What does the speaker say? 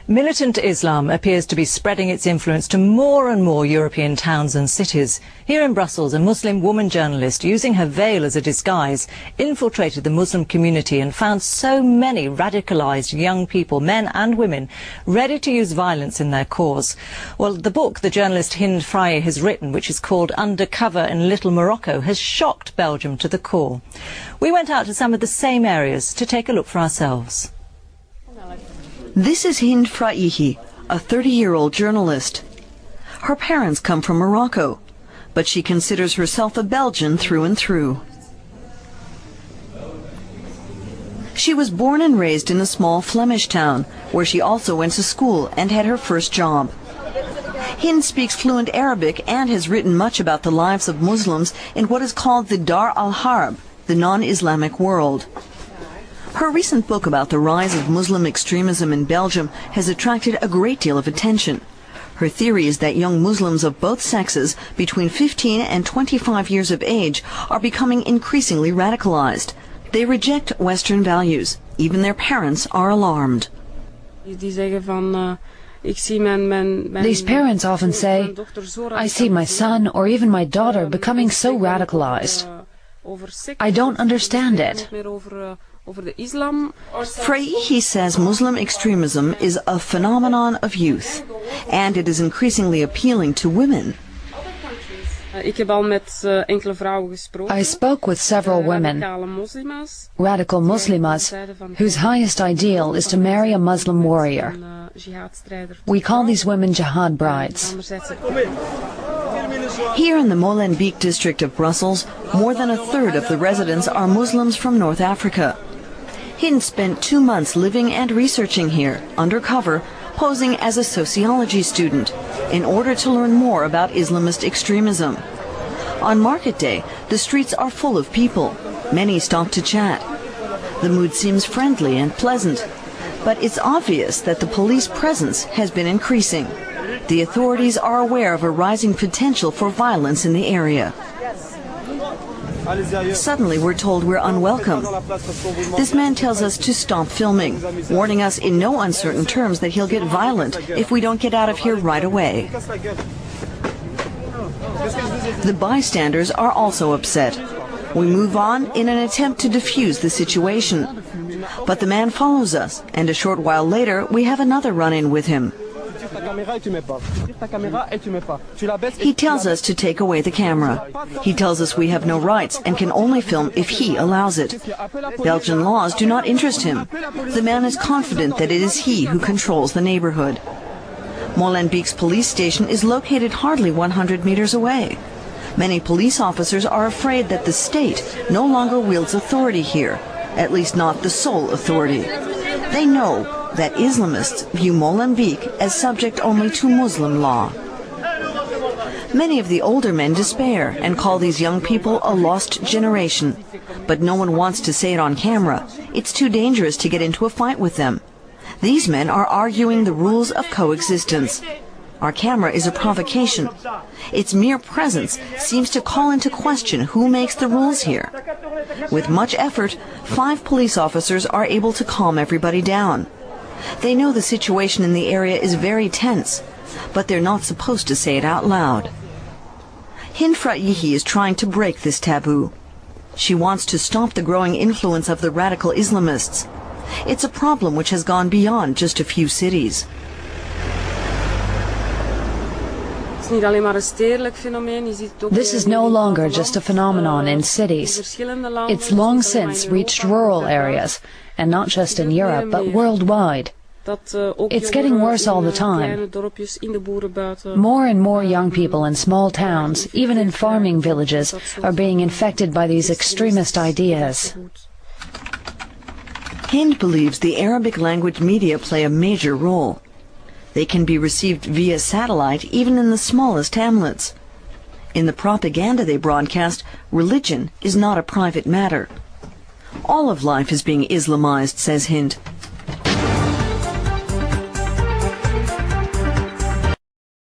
Militant Islam appears to be spreading its influence to more and more European towns and cities. Here in Brussels, a Muslim woman journalist, using her veil as a disguise, infiltrated the Muslim community and found so many radicalised young people, men and women, ready to use violence in their cause. Well, the book the journalist Hind Frye has written, which is called Undercover in Little Morocco, has shocked Belgium to the core. We went out to some of the same areas to take a look for ourselves. This is Hind Frye, a 30-year-old journalist. Her parents come from Morocco, but she considers herself a Belgian through and through. She was born and raised in a small Flemish town, where she also went to school and had her first job. Hind speaks fluent Arabic and has written much about the lives of Muslims in what is called the Dar al-Harb, the non-Islamic world. Her recent book about the rise of Muslim extremism in Belgium has attracted a great deal of attention. Her theory is that young Muslims of both sexes, between 15 and 25 years of age, are becoming increasingly radicalized. They reject Western values. Even their parents are alarmed. These parents often say, I see my son or even my daughter becoming so radicalized. I don't understand it. Frye says Muslim extremism is a phenomenon of youth, and it is increasingly appealing to women. I spoke with several women, radical Muslimas, whose highest ideal is to marry a Muslim warrior. We call these women jihad brides. Here in the Molenbeek district of Brussels, more than a third of the residents are Muslims from North Africa. Hind spent 2 months living and researching here, undercover, posing as a sociology student, in order to learn more about Islamist extremism. On market day, the streets are full of people. Many stop to chat. The mood seems friendly and pleasant, but it's obvious that the police presence has been increasing. The authorities are aware of a rising potential for violence in the area. Suddenly we're told we're unwelcome. This man tells us to stop filming, warning us in no uncertain terms that he'll get violent if we don't get out of here right away. The bystanders are also upset. We move on in an attempt to defuse the situation. But the man follows us, and a short while later we have another run-in with him. He tells us to take away the camera. He tells us we have no rights and can only film if he allows it. Belgian laws do not interest him. The man is confident that it is he who controls the neighborhood. Molenbeek's police station is located hardly 100 meters away. Many police officers are afraid that the state no longer wields authority here, at least not the sole authority. They know that Islamists view Molenbeek as subject only to Muslim law. Many of the older men despair and call these young people a lost generation. But no one wants to say it on camera. It's too dangerous to get into a fight with them. These men are arguing the rules of coexistence. Our camera is a provocation. Its mere presence seems to call into question who makes the rules here. With much effort, 5 police officers are able to calm everybody down. They know the situation in the area is very tense, but they're not supposed to say it out loud. Hind Frye is trying to break this taboo. She wants to stop the growing influence of the radical Islamists. It's a problem which has gone beyond just a few cities. This is no longer just a phenomenon in cities. It's long since reached rural areas, and not just in Europe, but worldwide. It's getting worse all the time. More and more young people in small towns, even in farming villages, are being infected by these extremist ideas. Hind believes the Arabic language media play a major role. They can be received via satellite even in the smallest hamlets. In the propaganda they broadcast, religion is not a private matter. All of life is being Islamized, says Hind.